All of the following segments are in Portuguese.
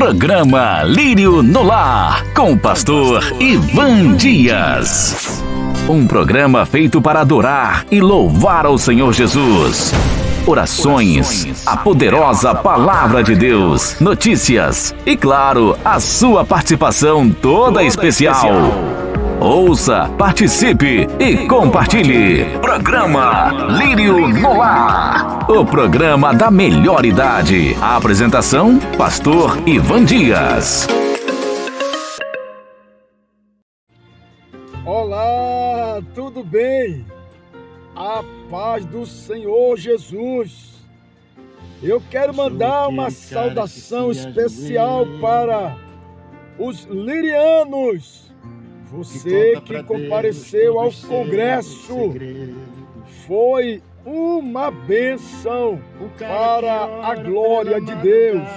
Programa Lírio no Lar, com o pastor Ivan Dias. Um programa feito para adorar e louvar ao Senhor Jesus. Orações, a poderosa palavra de Deus, notícias e, claro, a sua participação toda especial. Ouça, participe e compartilhe. Programa Lírio no Lar, o programa da melhor idade. A apresentação, pastor Ivan Dias. Olá, tudo bem? A paz do Senhor Jesus. Eu quero mandar uma saudação especial para os lirianos. Você que compareceu ao congresso, foi uma bênção para a glória de Deus.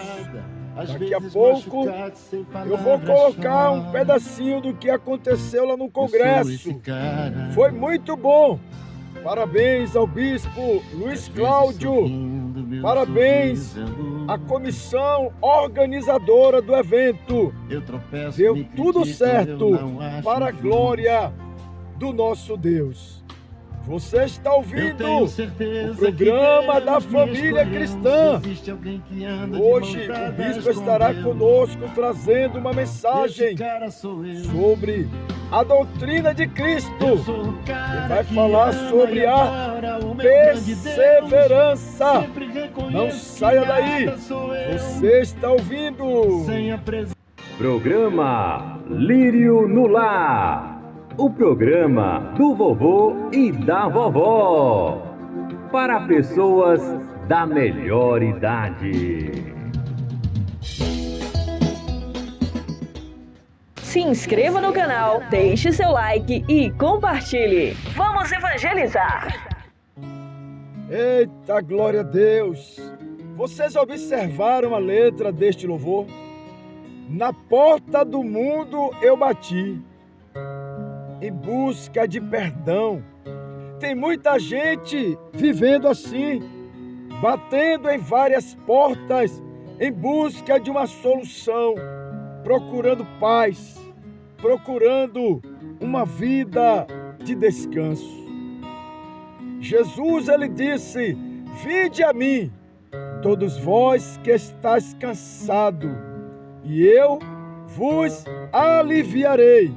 Daqui a pouco eu vou colocar um pedacinho do que aconteceu lá no congresso. Foi muito bom. Parabéns ao bispo Luiz Cláudio. Parabéns à comissão organizadora do evento. Deu tudo certo para a glória do nosso Deus. Você está ouvindo o programa da família cristã. Hoje o bispo estará conosco trazendo uma mensagem sobre a doutrina de Cristo. Ele vai falar sobre a perseverança. Não saia daí. Você está ouvindo. Programa Lírio no Lar. O programa do vovô e da vovó, para pessoas da melhor idade. Se inscreva no canal, deixe seu like e compartilhe. Vamos evangelizar! Eita, glória a Deus! Vocês observaram a letra deste louvor? Na porta do mundo eu bati, em busca de perdão. Tem muita gente vivendo assim, batendo em várias portas em busca de uma solução, procurando paz, procurando uma vida de descanso. Jesus, ele disse: vinde a mim, todos vós que estáis cansados, e eu vos aliviarei.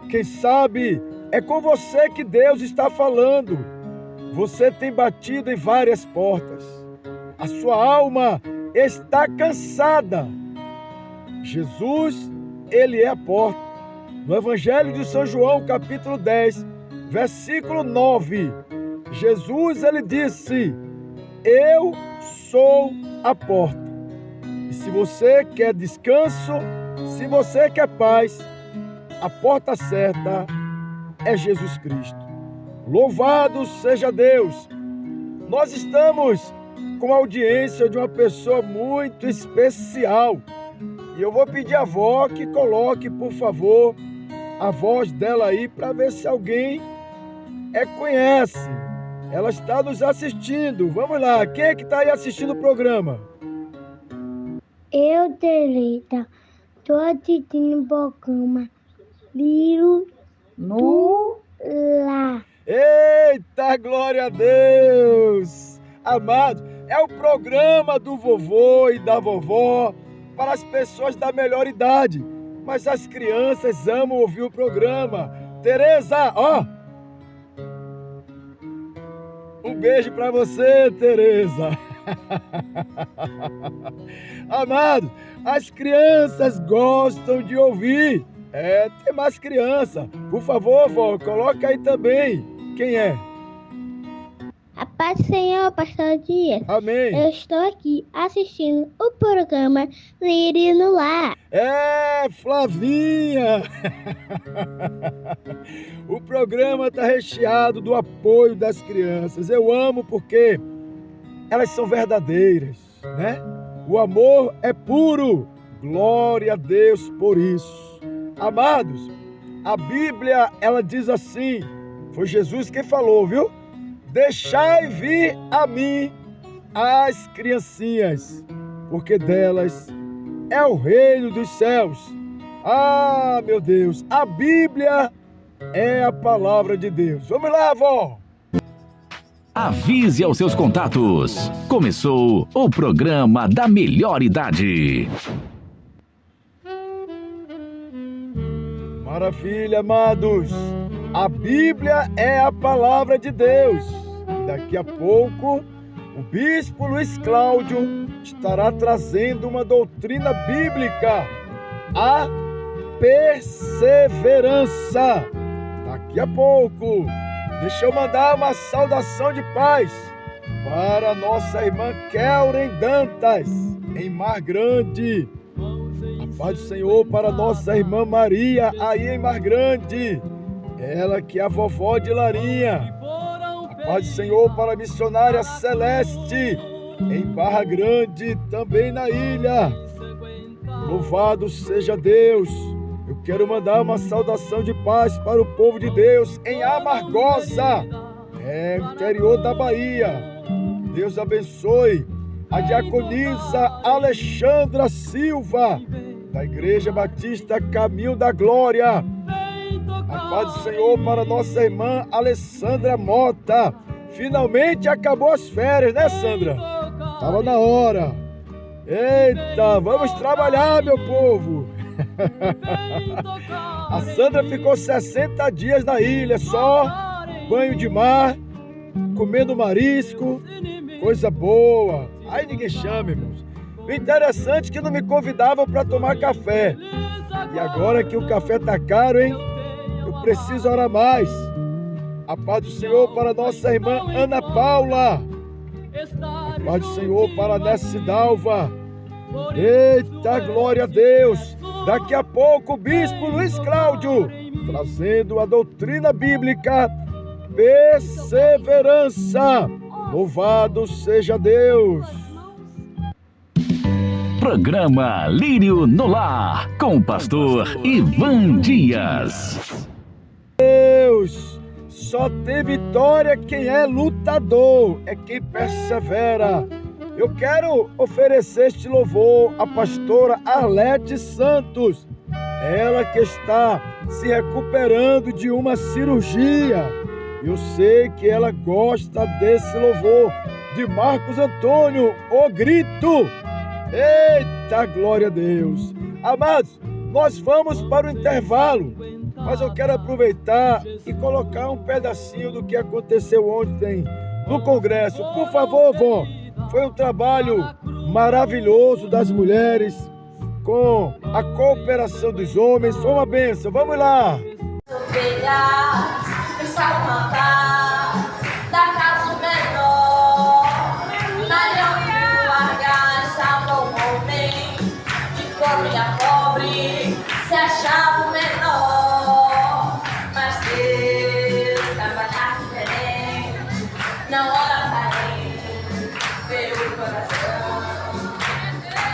Quem sabe é com você que Deus está falando. Você tem batido em várias portas. A sua alma está cansada. Jesus, ele é a porta. No Evangelho de São João, capítulo 10, versículo 9, Jesus, ele disse: eu sou a porta. E se você quer descanso, se você quer paz, a porta certa é Jesus Cristo. Louvado seja Deus! Nós estamos com a audiência de uma pessoa muito especial. E eu vou pedir à avó que coloque, por favor, a voz dela aí para ver se alguém conhece. Ela está nos assistindo. Vamos lá, quem é que está aí assistindo o programa? Eu, Teresa, estou assistindo o programa Lírio no Lar. Eita, glória a Deus! Amado, é o programa do vovô e da vovó para as pessoas da melhor idade. Mas as crianças amam ouvir o programa. Teresa, ó! Um beijo para você, Teresa. Amado, as crianças gostam de ouvir. Tem mais criança. Por favor, vó, coloca aí também. Quem é? A paz do Senhor, pastor Dias. Amém. Eu estou aqui assistindo o programa Lírio no Lar. Flavinha! O programa está recheado do apoio das crianças. Eu amo porque elas são verdadeiras, né? O amor é puro. Glória a Deus por isso. Amados, a Bíblia, ela diz assim, foi Jesus quem falou, viu? Deixai vir a mim as criancinhas, porque delas é o reino dos céus. Ah, meu Deus, a Bíblia é a palavra de Deus. Vamos lá, avó! Avise aos seus contatos. Começou o programa da melhor idade. Maravilha, amados! A Bíblia é a palavra de Deus. E daqui a pouco, o bispo Luiz Cláudio estará trazendo uma doutrina bíblica, a perseverança. Daqui a pouco, deixa eu mandar uma saudação de paz para nossa irmã Kelren Dantas, em Mar Grande. A paz do Senhor para nossa irmã Maria, aí em Mar Grande. Ela que é a vovó de Larinha. A paz do Senhor para a missionária Celeste, em Barra Grande, também na ilha. Louvado seja Deus. Eu quero mandar uma saudação de paz para o povo de Deus em Amargosa, interior da Bahia. Deus abençoe a diaconisa Alexandra Silva, da Igreja Batista Caminho da Glória. A paz do Senhor para nossa irmã Alessandra Mota. Finalmente acabou as férias, né, Sandra? Estava na hora. Eita, vamos trabalhar, meu povo. A Sandra ficou 60 dias na ilha, só banho de mar, comendo marisco, coisa boa. Aí ninguém chama, irmãos. O interessante é que não me convidavam para tomar café. E agora que o café tá caro, hein? Eu preciso orar mais. A paz do Senhor para nossa irmã Ana Paula. A paz do Senhor para Nessa Dalva. Eita, glória a Deus. Daqui a pouco o bispo Luiz Cláudio trazendo a doutrina bíblica perseverança. Louvado seja Deus. Programa Lírio no Lar, com o pastor Ivan Dias. Deus, só tem vitória quem é lutador, é quem persevera. Eu quero oferecer este louvor à pastora Arlete Santos, ela que está se recuperando de uma cirurgia. Eu sei que ela gosta desse louvor de Marcos Antônio, o grito. Eita, glória a Deus. Amados, nós vamos para o intervalo, mas eu quero aproveitar e colocar um pedacinho do que aconteceu ontem no Congresso. Por favor, vó. Foi um trabalho maravilhoso das mulheres, com a cooperação dos homens. Foi uma bênção. Vamos lá. Se achava o menor, mas Deus trabalhava diferente, não olha pra ele, vê o coração,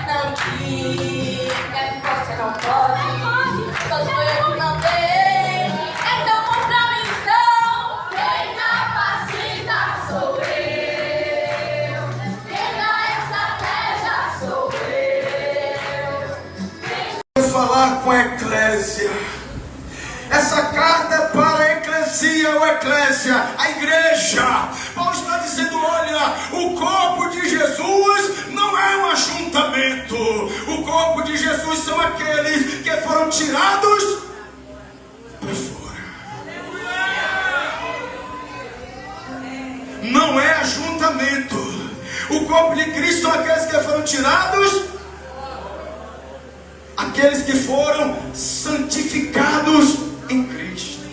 não diga que você não pode, pois foi eu que não dei, então contra a missão, quem capacita sou eu, quem dá estratégia sou eu. Falar com a eclésia. Essa carta é para a eclesia ou eclésia, a igreja. Paulo está dizendo, olha, o corpo de Jesus não é um ajuntamento. O corpo de Jesus são aqueles que foram tirados para fora. Não é ajuntamento. O corpo de Cristo são aqueles que foram tirados, aqueles que foram santificados em Cristo,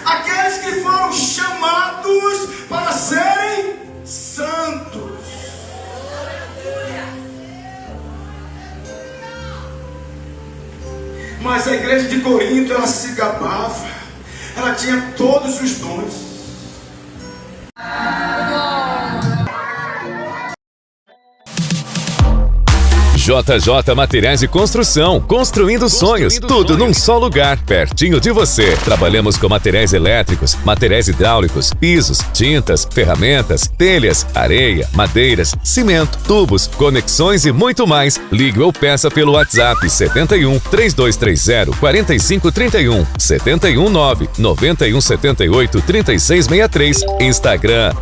aqueles que foram chamados para serem santos. Mas a igreja de Corinto, ela se gabava, ela tinha todos os dons. JJ Materiais de Construção, construindo sonhos, tudo num só lugar, pertinho de você. Trabalhamos com materiais elétricos, materiais hidráulicos, pisos, tintas, ferramentas, telhas, areia, madeiras, cimento, tubos, conexões e muito mais. Ligue ou peça pelo WhatsApp 71 3230 4531, 719 9178 3663, Instagram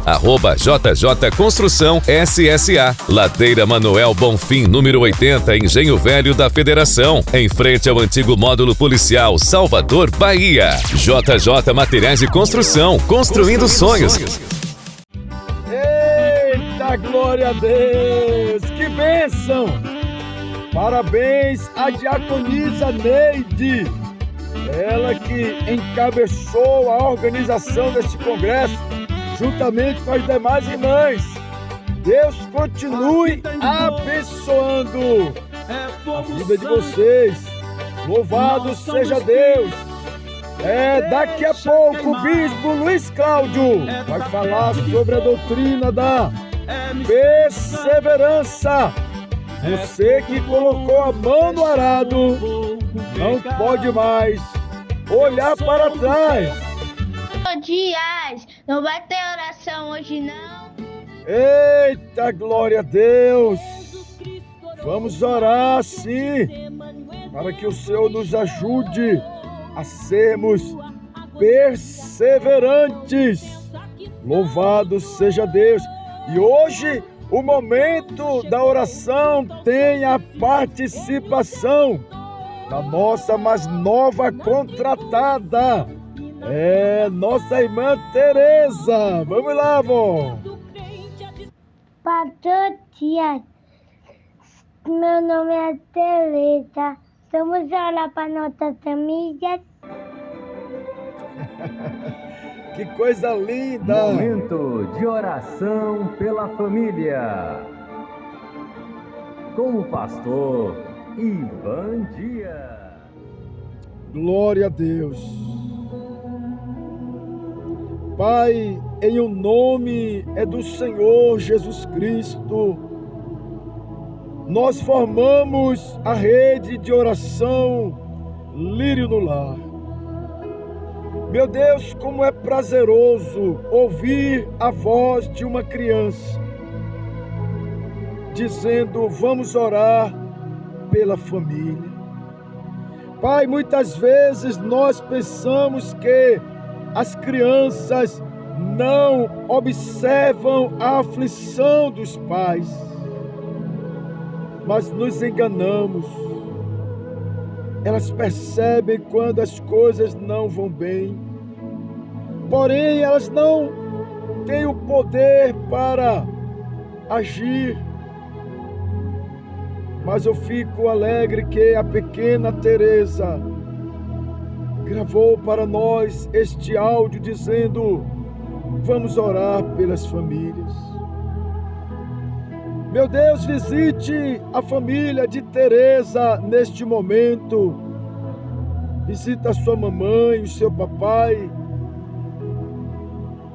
@JJ Construção SSA, Ladeira Manuel Bonfim, número 80, Engenho Velho da Federação, em frente ao antigo módulo policial, Salvador, Bahia. JJ Materiais de Construção, construindo sonhos. Eita, glória a Deus! Que bênção! Parabéns à diaconisa Neide, ela que encabeçou a organização deste congresso, juntamente com as demais irmãs. Deus continue abençoando a vida de vocês. Louvado seja Deus. Daqui a pouco o bispo Luiz Cláudio vai falar sobre a doutrina da perseverança. Você que colocou a mão no arado não pode mais olhar para trás. Bom dia, não vai ter oração hoje não? Eita, glória a Deus! Vamos orar sim, para que o Senhor nos ajude a sermos perseverantes. Louvado seja Deus! E hoje, o momento da oração tem a participação da nossa mais nova contratada, nossa irmã Tereza. Vamos lá, vó! Pastor Tia, meu nome é Tereza. Vamos orar para nossas famílias. Que coisa linda! Momento de oração pela família. Com o pastor Ivan Dias. Glória a Deus. Pai, em o nome do Senhor Jesus Cristo, nós formamos a rede de oração Lírio no Lar. Meu Deus, como é prazeroso ouvir a voz de uma criança dizendo: vamos orar pela família. Pai, muitas vezes nós pensamos que as crianças não observam a aflição dos pais, mas nos enganamos. Elas percebem quando as coisas não vão bem, porém elas não têm o poder para agir. Mas eu fico alegre que a pequena Tereza gravou para nós este áudio dizendo: vamos orar pelas famílias. Meu Deus, visite a família de Tereza neste momento. Visita a sua mamãe, o seu papai.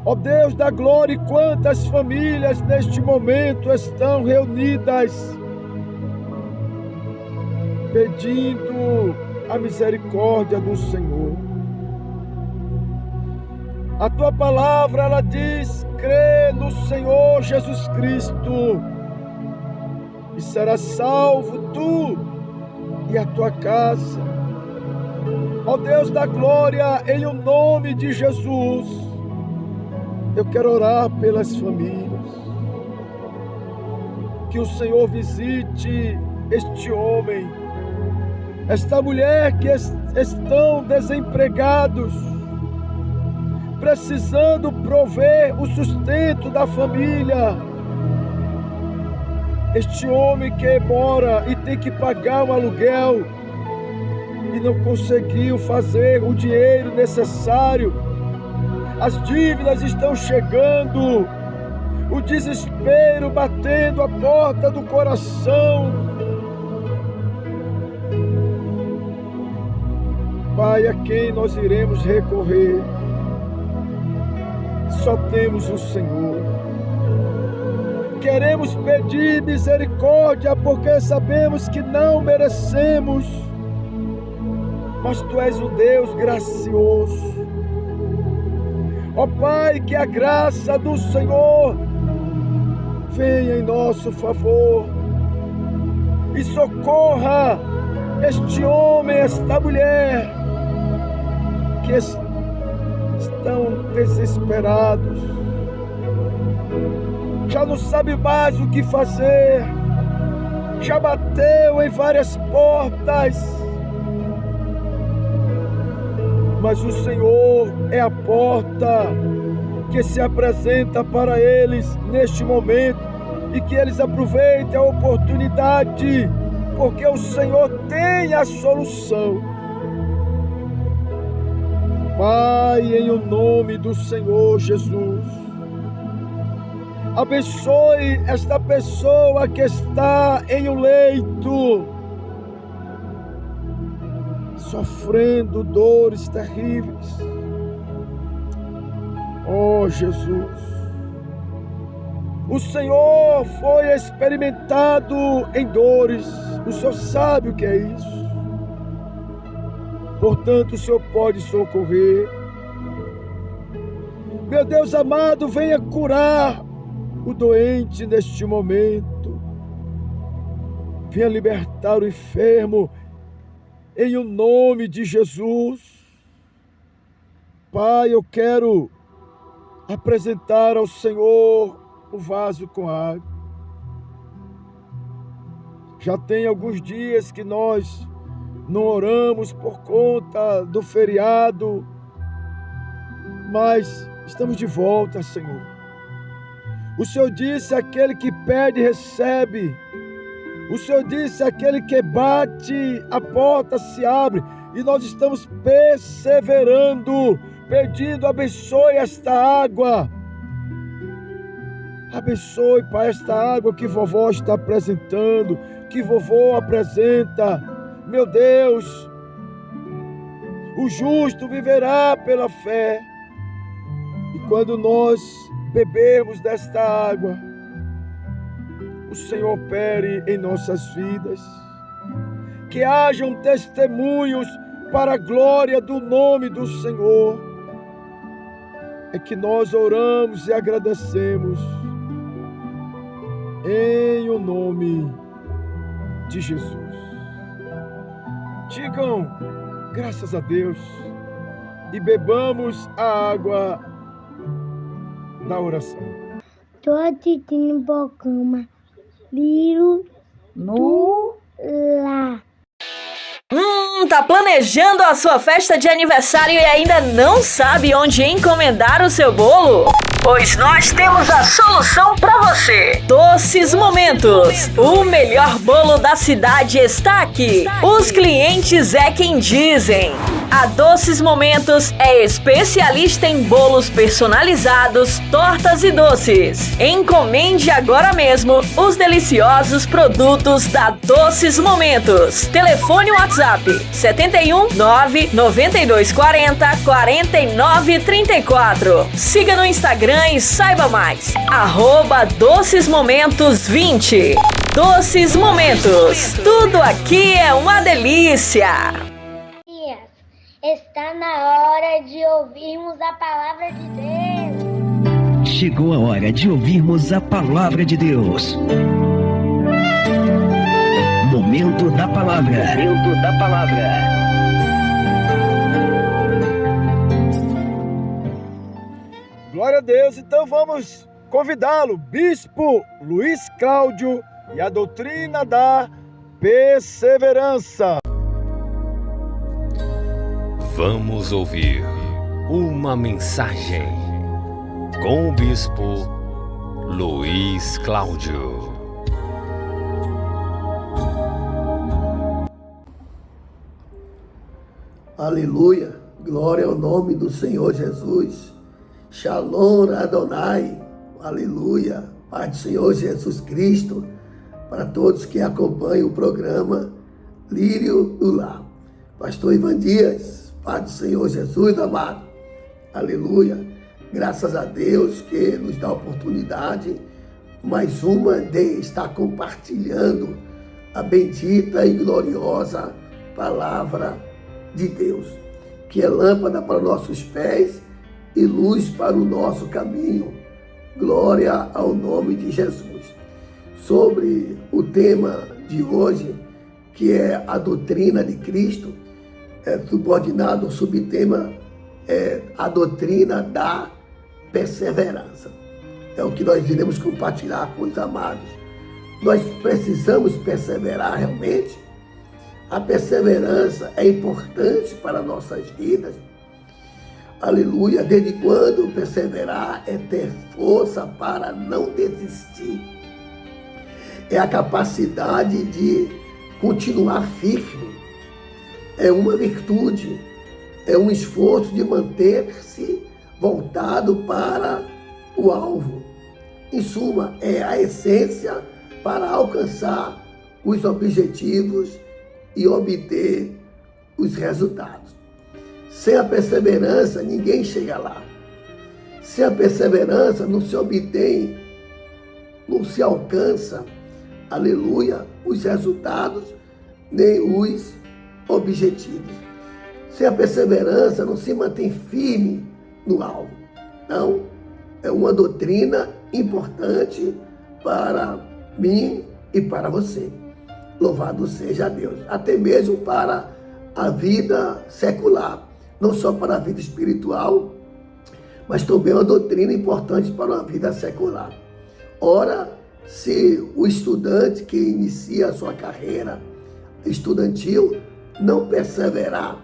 Ó Deus da glória, quantas famílias neste momento estão reunidas pedindo a misericórdia do Senhor. A tua palavra, ela diz: crê no Senhor Jesus Cristo e serás salvo tu e a tua casa. Ó Deus da glória, em o nome de Jesus, eu quero orar pelas famílias. Que o Senhor visite este homem, esta mulher que estão desempregados, precisando prover o sustento da família. Este homem que mora e tem que pagar um aluguel e não conseguiu fazer o dinheiro necessário. As dívidas estão chegando, o desespero batendo a porta do coração. Pai, a quem nós iremos recorrer? Só temos o Senhor. queremos pedir misericórdia porque sabemos que não merecemos, mas Tu és um Deus gracioso. Ó Pai, que a graça do Senhor venha em nosso favor e socorra este homem, esta mulher que estão desesperados, já não sabe mais o que fazer, já bateu em várias portas, mas o Senhor é a porta que se apresenta para eles neste momento e que eles aproveitem a oportunidade, porque o Senhor tem a solução. Pai, em o nome do Senhor Jesus, abençoe esta pessoa que está em um leito, sofrendo dores terríveis. Oh Jesus, o Senhor foi experimentado em dores, o Senhor sabe o que é isso. Portanto, o Senhor pode socorrer. Meu Deus amado, venha curar o doente neste momento. Venha libertar o enfermo em o nome de Jesus. Pai, eu quero apresentar ao Senhor o vaso com água. Já tem alguns dias que nós não oramos por conta do feriado, mas estamos de volta, Senhor. O Senhor disse: aquele que pede, recebe. O Senhor disse: aquele que bate, a porta se abre. E nós estamos perseverando, pedindo: abençoe esta água. Abençoe, Pai, esta água que vovó está apresentando, que vovô apresenta. Meu Deus, o justo viverá pela fé. E quando nós bebermos desta água, o Senhor opere em nossas vidas. Que hajam testemunhos para a glória do nome do Senhor. É que nós oramos e agradecemos em o nome de Jesus. Digam graças a Deus e bebamos a água da oração. Tô assistindo Bocama, Liro no lá. Tá planejando a sua festa de aniversário e ainda não sabe onde encomendar o seu bolo? Pois nós temos a solução para você. Doces Momentos. O melhor bolo da cidade está aqui. Os clientes é quem dizem. A Doces Momentos é especialista em bolos personalizados, tortas e doces. Encomende agora mesmo os deliciosos produtos da Doces Momentos. Telefone WhatsApp 71 992 40 49 34. Siga no Instagram e saiba mais. @docesmomentos20. Doces Momentos. Tudo aqui é uma delícia. Está na hora de ouvirmos a palavra de Deus. Chegou a hora de ouvirmos a palavra de Deus. Momento da palavra. Momento da palavra. Glória a Deus, então vamos convidá-lo, Bispo Luiz Cláudio, e a doutrina da perseverança. Vamos ouvir uma mensagem com o Bispo Luiz Cláudio. Aleluia, glória ao nome do Senhor Jesus. Shalom Adonai, aleluia, Pai do Senhor Jesus Cristo, para todos que acompanham o programa Lírio do Lar. Pastor Ivan Dias, Pai do Senhor Jesus amado, aleluia, graças a Deus que nos dá a oportunidade mais uma de estar compartilhando a bendita e gloriosa palavra de Deus, que é lâmpada para nossos pés e luz para o nosso caminho. Glória ao nome de Jesus. Sobre o tema de hoje, que é a doutrina de Cristo, subordinado ao subtema a doutrina da perseverança. É o que nós iremos compartilhar com os amados. Nós precisamos perseverar realmente. A perseverança é importante para nossas vidas. Aleluia. Desde quando perseverar é ter força para não desistir. É a capacidade de continuar firme. É uma virtude. É um esforço de manter-se voltado para o alvo. Em suma, é a essência para alcançar os objetivos e obter os resultados. Sem a perseverança, ninguém chega lá. Sem a perseverança, não se obtém, não se alcança, aleluia, os resultados, nem os objetivos. Sem a perseverança, não se mantém firme no alvo. Então, é uma doutrina importante para mim e para você. Louvado seja Deus. Até mesmo para a vida secular. Não só para a vida espiritual, mas também uma doutrina importante para a vida secular. Ora, se o estudante que inicia a sua carreira estudantil não perseverar,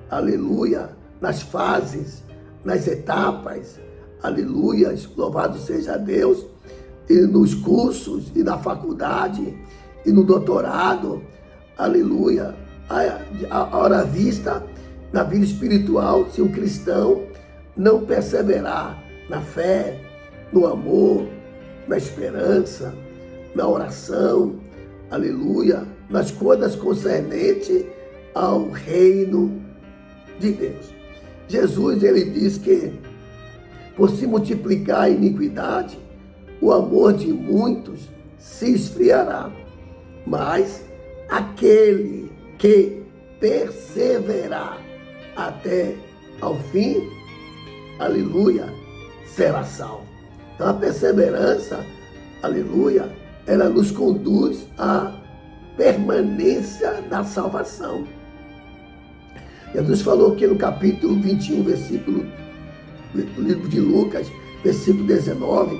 aleluia, nas fases, nas etapas, aleluia, louvado seja Deus, e nos cursos, e na faculdade, e no doutorado, aleluia, a hora vista, na vida espiritual, se um cristão não perseverar na fé, no amor, na esperança, na oração, aleluia, nas coisas concernentes ao reino de Deus. Jesus, ele diz que por se multiplicar a iniquidade, o amor de muitos se esfriará, mas aquele que perseverar até ao fim, aleluia, será salvo. Então a perseverança, aleluia, ela nos conduz à permanência da salvação. Jesus falou aqui no capítulo 21, versículo do livro de Lucas, versículo 19,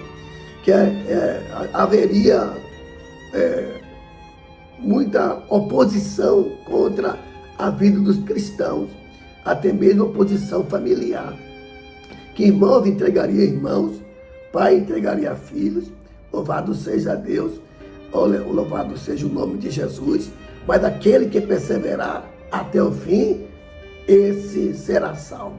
que haveria muita oposição contra a vida dos cristãos, até mesmo oposição familiar. Que irmãos entregaria irmãos, pai entregaria filhos, louvado seja Deus, louvado seja o nome de Jesus, mas aquele que perseverar até o fim, esse será salvo.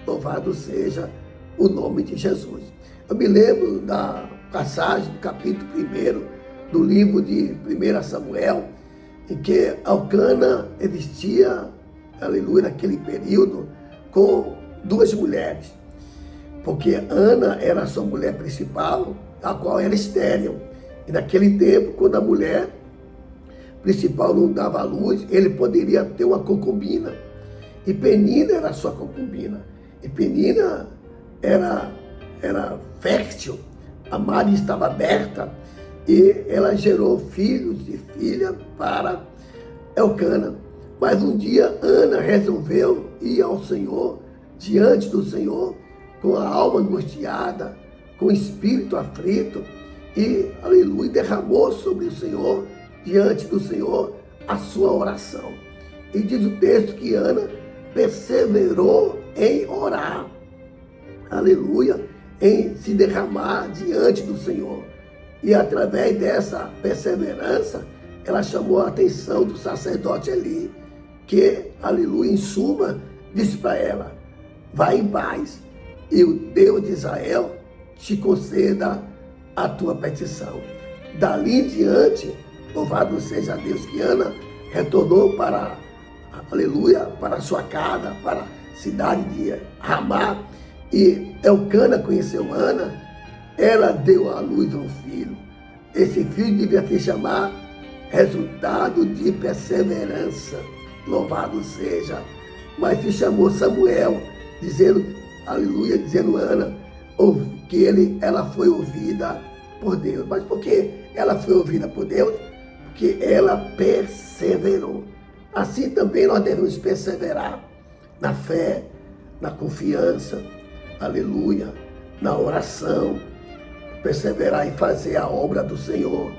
Louvado seja o nome de Jesus. Eu me lembro da passagem do capítulo 1 do livro de 1 Samuel, em que Elcana existia, aleluia, naquele período, com duas mulheres. Porque Ana era a sua mulher principal, a qual era estéril. E naquele tempo, quando a mulher principal não dava à luz, ele poderia ter uma concubina. E Penina era a sua concubina. E Penina era fértil, a Maria estava aberta, e ela gerou filhos e filha para Elcana. Mas um dia Ana resolveu ir ao Senhor, diante do Senhor, com a alma angustiada, com o espírito aflito, e, aleluia, derramou sobre o Senhor, diante do Senhor, a sua oração. E diz o texto que Ana perseverou em orar, aleluia, em se derramar diante do Senhor. E através dessa perseverança, ela chamou a atenção do sacerdote Eli, que, aleluia, em suma, disse para ela: vai em paz, e o Deus de Israel te conceda a tua petição. Dali em diante, louvado seja Deus, que Ana retornou para, aleluia, para a sua casa, para a cidade de Ramá, e Elcana conheceu Ana, ela deu à luz um filho. Esse filho devia se chamar resultado de perseverança. Louvado seja. Mas se chamou Samuel, dizendo, aleluia, dizendo Ana, que ela foi ouvida por Deus. Mas por que ela foi ouvida por Deus? Porque ela perseverou. Assim também nós devemos perseverar na fé, na confiança, aleluia, na oração, perseverar em fazer a obra do Senhor,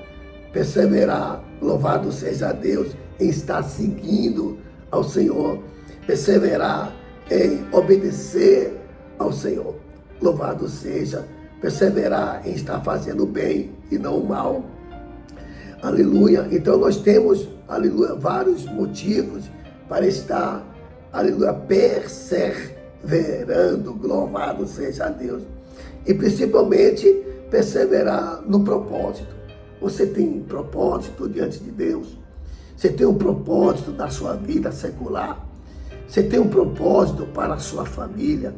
perseverar, louvado seja Deus, em estar seguindo ao Senhor, perseverar em obedecer ao Senhor, louvado seja, perseverar em estar fazendo o bem e não o mal, aleluia. Então nós temos, aleluia, vários motivos para estar, aleluia, perseverando, louvado seja Deus, e principalmente perseverar no propósito. Você tem propósito diante de Deus? Você tem um propósito na sua vida secular? Você tem um propósito para a sua família?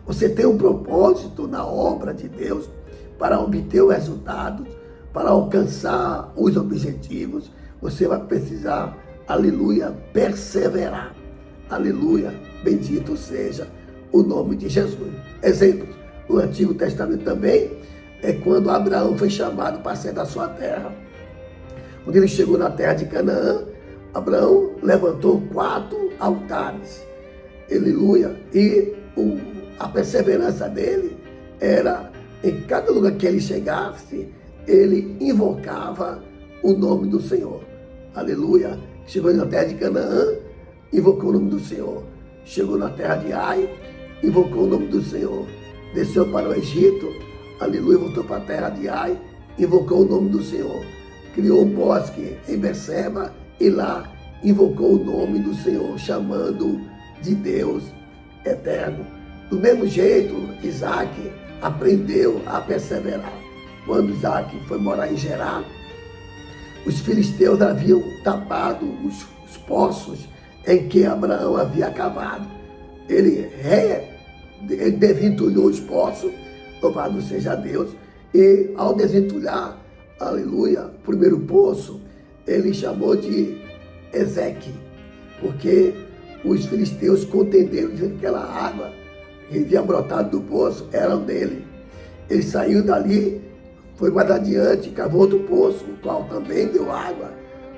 Você tem um propósito na obra de Deus para obter o resultado, para alcançar os objetivos? Você vai precisar, aleluia, perseverar. Aleluia, bendito seja o nome de Jesus. Exemplos, no Antigo Testamento também, é quando Abraão foi chamado para sair da sua terra. Quando ele chegou na terra de Canaã, Abraão levantou 4 altares. Aleluia. E a perseverança dele era, em cada lugar que ele chegasse, ele invocava o nome do Senhor. Aleluia. Chegou na terra de Canaã, invocou o nome do Senhor. Chegou na terra de Ai, invocou o nome do Senhor. Desceu para o Egito, aleluia, voltou para a terra de Ai, invocou o nome do Senhor. Criou um bosque em Beceba e lá invocou o nome do Senhor, chamando de Deus eterno. Do mesmo jeito, Isaac aprendeu a perseverar. Quando Isaac foi morar em Gerar, os filisteus haviam tapado os poços em que Abraão havia cavado. Ele desentulhou os poços, louvado seja Deus, e ao desentulhar, aleluia, o primeiro poço, ele chamou de Ezeque, porque os filisteus contenderam, dizendo que aquela água que havia brotado do poço era dele. Ele saiu dali, foi mais adiante, cavou outro poço, o qual também deu água,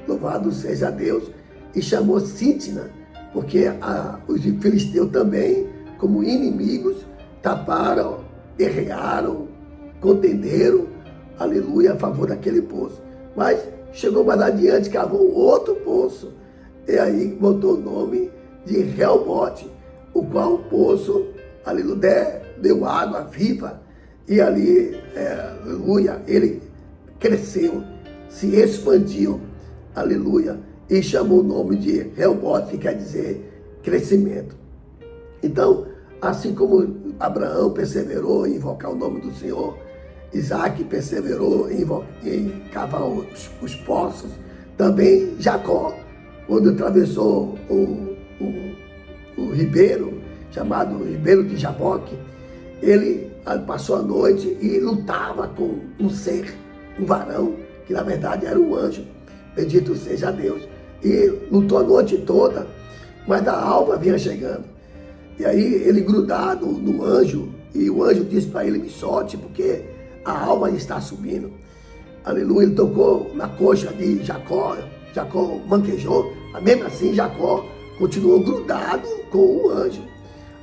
louvado seja Deus, e chamou Sitna, porque os filisteus também, como inimigos, taparam, derrearam, contenderam, aleluia, a favor daquele poço. Mas chegou mais adiante, cavou outro poço, e aí botou o nome de Reobote, o qual o poço, aleluia, deu água viva, e ali, aleluia, ele cresceu, se expandiu, aleluia, e chamou o nome de Reobote, que quer dizer crescimento. Então, assim como Abraão perseverou em invocar o nome do Senhor, Isaac perseverou em cavar os poços, também Jacó, quando atravessou o ribeiro, chamado Ribeiro de Jaboque, ele passou a noite e lutava com um ser, um varão, que na verdade era um anjo, bendito seja Deus, e lutou a noite toda, mas a alva vinha chegando. E aí ele grudado no anjo, e o anjo disse para ele, me solte, porque a alma está subindo. Aleluia, ele tocou na coxa de Jacó, Jacó manquejou, mas mesmo assim Jacó continuou grudado com o anjo.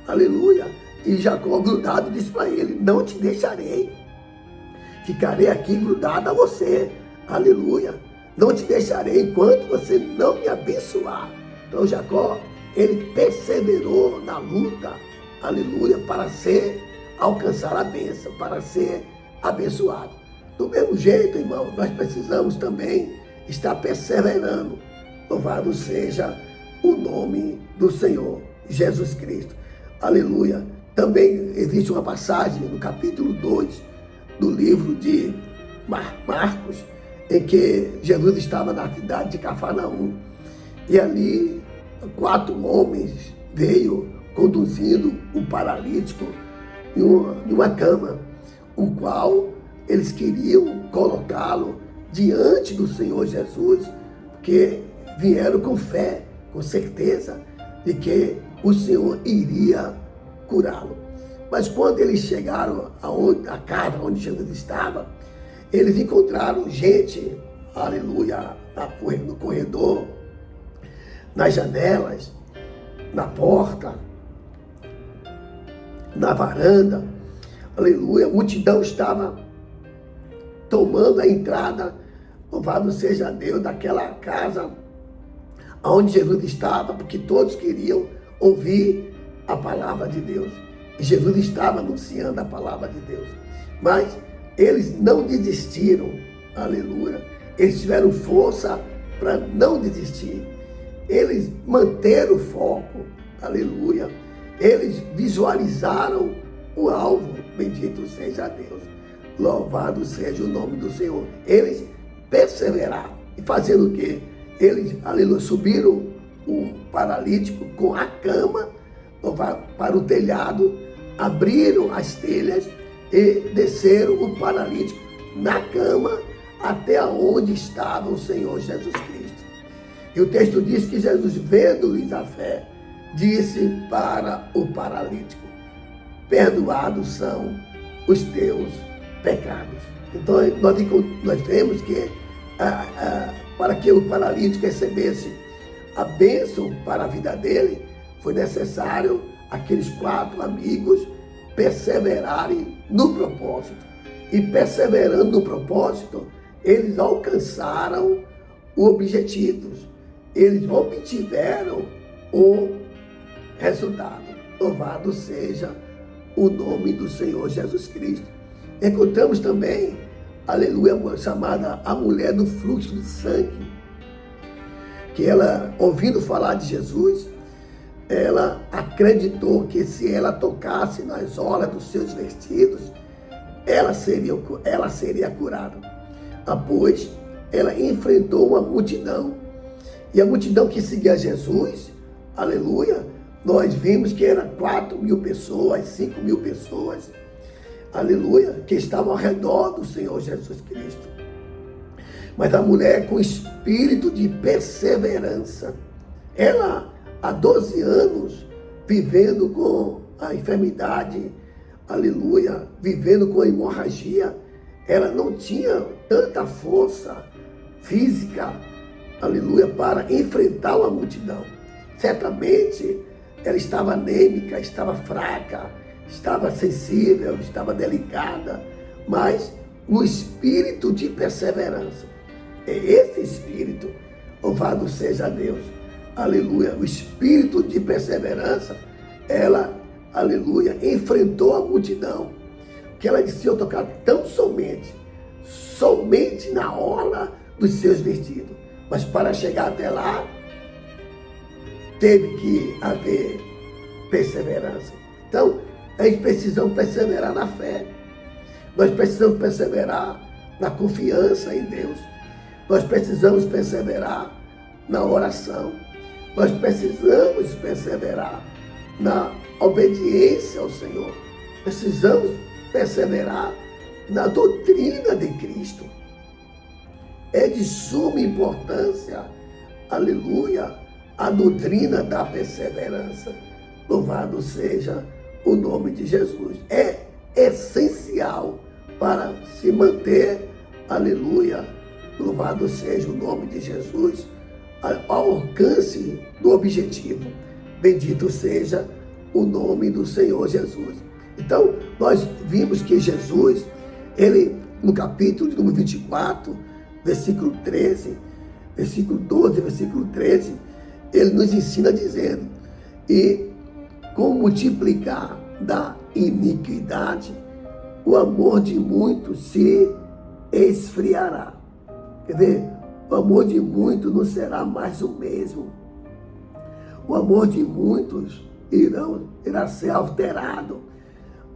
Aleluia, e Jacó grudado disse para ele, não te deixarei, ficarei aqui grudado a você. Aleluia, não te deixarei enquanto você não me abençoar. Então Jacó, ele perseverou na luta, aleluia, para alcançar a bênção, para ser abençoado. Do mesmo jeito, irmão, nós precisamos também estar perseverando. Louvado seja o nome do Senhor Jesus Cristo. Aleluia. Também existe uma passagem no capítulo 2 do livro de Marcos, em que Jesus estava na cidade de Cafarnaum. E ali 4 homens veio conduzindo um paralítico em uma cama, o qual eles queriam colocá-lo diante do Senhor Jesus, porque vieram com fé, com certeza de que o Senhor iria curá-lo. Mas quando eles chegaram à casa onde Jesus estava, eles encontraram gente, aleluia, no corredor, nas janelas, na porta, na varanda, aleluia. A multidão estava tomando a entrada, louvado seja Deus, daquela casa onde Jesus estava, porque todos queriam ouvir a palavra de Deus. E Jesus estava anunciando a palavra de Deus. Mas eles não desistiram, aleluia. Eles tiveram força para não desistir. Eles manteram o foco, aleluia. Eles visualizaram o alvo, bendito seja Deus. Louvado seja o nome do Senhor. Eles perseveraram. E fazendo o quê? Eles, aleluia, subiram o paralítico com a cama para o telhado, abriram as telhas e desceram o paralítico na cama até onde estava o Senhor Jesus Cristo. E o texto diz que Jesus, vendo-lhes a fé, disse para o paralítico: perdoados são os teus pecados. Então nós vemos que para que o paralítico recebesse a bênção para a vida dele, foi necessário aqueles 4 amigos perseverarem no propósito. E perseverando no propósito, eles alcançaram o objetivo. Eles obtiveram o resultado. Louvado seja o nome do Senhor Jesus Cristo. Encontramos também, aleluia, chamada a mulher do fluxo de sangue, que ela, ouvindo falar de Jesus, ela acreditou que se ela tocasse nas orlas dos seus vestidos, ela seria curada. Após, ela enfrentou uma multidão. E a multidão que seguia Jesus, aleluia, nós vimos que eram 4.000 pessoas, 5.000 pessoas, aleluia, que estavam ao redor do Senhor Jesus Cristo. Mas a mulher, com espírito de perseverança, ela, há 12 anos, vivendo com a enfermidade, aleluia, vivendo com a hemorragia, ela não tinha tanta força física, aleluia, para enfrentar uma multidão. Certamente, ela estava anêmica, estava fraca, estava sensível, estava delicada, mas no espírito de perseverança. É esse espírito, louvado seja Deus, aleluia, o espírito de perseverança, ela, aleluia, enfrentou a multidão, que ela disse: eu tocar tão somente na orla dos seus vestidos. Mas para chegar até lá, teve que haver perseverança. Então, nós precisamos perseverar na fé. Nós precisamos perseverar na confiança em Deus. Nós precisamos perseverar na oração. Nós precisamos perseverar na obediência ao Senhor. Precisamos perseverar na doutrina de Cristo. É de suma importância, aleluia, a doutrina da perseverança. Louvado seja o nome de Jesus. É essencial para se manter, aleluia, louvado seja o nome de Jesus, ao alcance do objetivo. Bendito seja o nome do Senhor Jesus. Então, nós vimos que Jesus, ele, no capítulo de número 24, versículo 13, versículo 12, versículo 13, ele nos ensina dizendo: e com o multiplicar da iniquidade, o amor de muitos se esfriará. Quer dizer, o amor de muitos não será mais o mesmo. O amor de muitos irá ser alterado.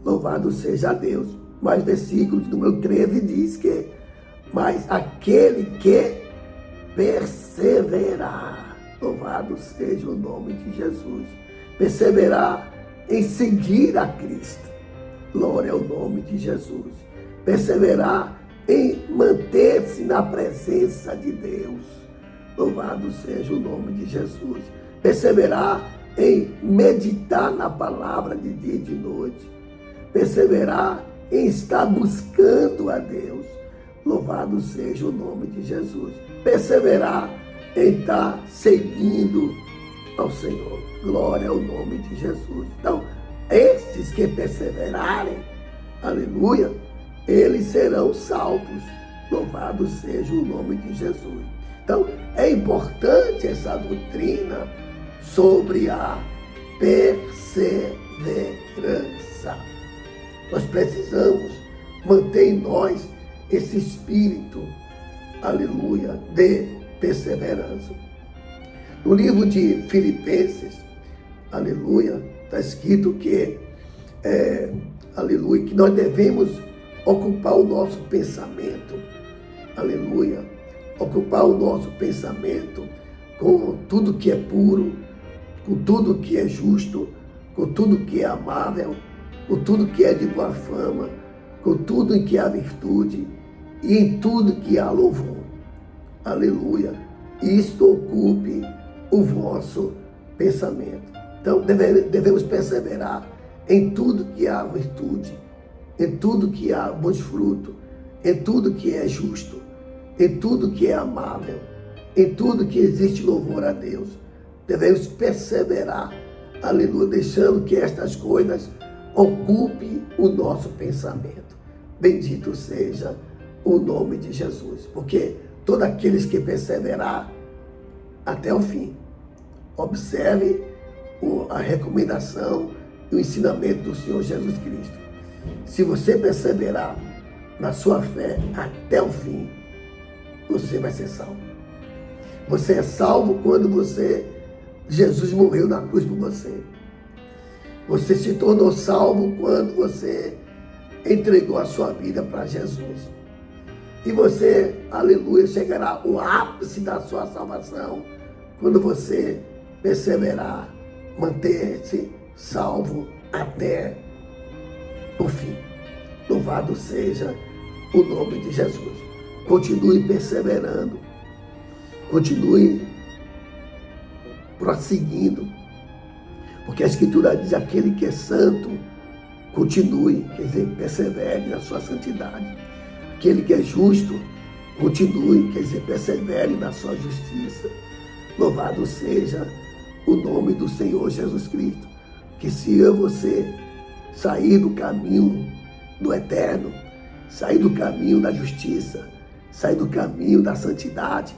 Louvado seja Deus. Mas versículo número 13 diz que: mas aquele que perseverar, louvado seja o nome de Jesus, perseverar em seguir a Cristo. Glória ao nome de Jesus. perseverar em manter-se na presença de Deus. Louvado seja o nome de Jesus. Perseverar em meditar na palavra de dia e de noite. Perseverar em estar buscando a Deus. Louvado seja o nome de Jesus. Perseverar em estar seguindo ao Senhor. Glória ao nome de Jesus. Então, estes que perseverarem, aleluia, eles serão salvos. Louvado seja o nome de Jesus. Então, é importante essa doutrina sobre a perseverança. Nós precisamos manter em nós esse espírito, aleluia, de perseverança. No livro de Filipenses, aleluia, está escrito que, aleluia, que nós devemos ocupar o nosso pensamento, aleluia, ocupar o nosso pensamento com tudo que é puro, com tudo que é justo, com tudo que é amável, com tudo que é de boa fama, com tudo em que há virtude e em tudo que há louvor. Aleluia. Isto ocupe o vosso pensamento. Então, devemos perseverar em tudo que há virtude, em tudo que há bons frutos, em tudo que é justo, em tudo que é amável, em tudo que existe louvor a Deus. Devemos perseverar, aleluia, deixando que estas coisas ocupem o nosso pensamento. Bendito seja o nome de Jesus, porque todos aqueles que perseverar até o fim, observe a recomendação e o ensinamento do Senhor Jesus Cristo. Se você perseverar na sua fé até o fim, você vai ser salvo. Você é salvo quando Jesus morreu na cruz por você. Você se tornou salvo quando você entregou a sua vida para Jesus. E você, aleluia, chegará ao ápice da sua salvação quando você perseverar, manter-se salvo até o fim. Louvado seja o nome de Jesus. Continue perseverando, continue prosseguindo, porque a Escritura diz: aquele que é santo, continue, quer dizer, persevere na sua santidade. Aquele que é justo, continue, quer dizer, persevere na sua justiça. Louvado seja o nome do Senhor Jesus Cristo. Que se você sair do caminho do eterno, sair do caminho da justiça, sair do caminho da santidade,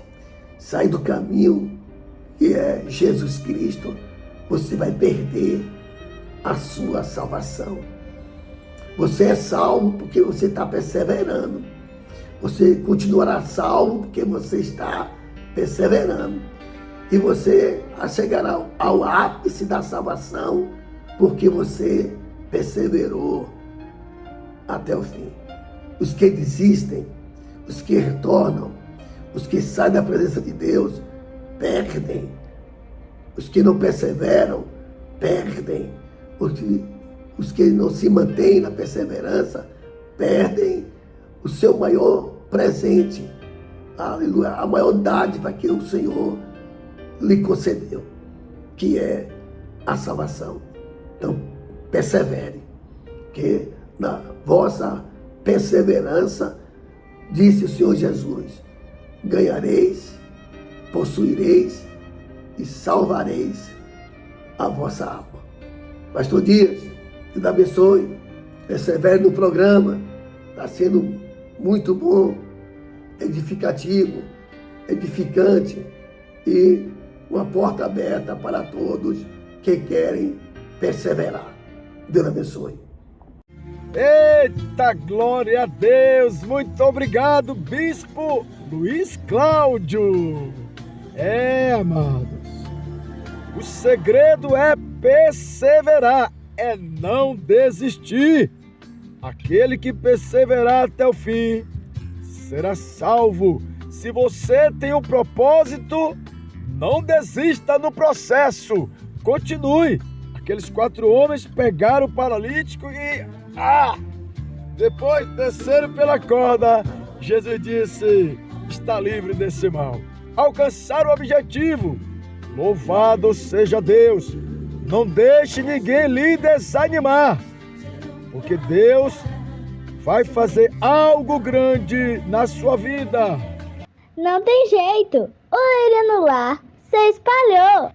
sair do caminho que é Jesus Cristo, você vai perder a sua salvação. Você é salvo porque você está perseverando. Você continuará salvo porque você está perseverando. E você chegará ao ápice da salvação porque você perseverou até o fim. Os que desistem, os que retornam, os que saem da presença de Deus, perdem. Os que não perseveram, perdem. Os que não se mantêm na perseverança, perdem o seu maior presente, aleluia, a maior dádiva que o Senhor lhe concedeu, que é a salvação. Então, persevere, que na vossa perseverança, disse o Senhor Jesus, ganhareis, possuireis e salvareis a vossa alma. Pastor Dias, Deus abençoe, persevere no programa, está sendo muito bom, edificativo, edificante e uma porta aberta para todos que querem perseverar. Deus abençoe. Eita, glória a Deus! Muito obrigado, Bispo Luiz Cláudio. Amados, o segredo é perseverar, é não desistir. Aquele que perseverar até o fim será salvo. Se você tem um propósito, não desista no processo. Continue. Aqueles 4 homens pegaram o paralítico e Depois desceram pela corda, Jesus disse: está livre desse mal. Alcançaram o objetivo. Louvado seja Deus. Não deixe ninguém lhe desanimar, porque Deus vai fazer algo grande na sua vida. Não tem jeito. Orelha no lar, se espalhou.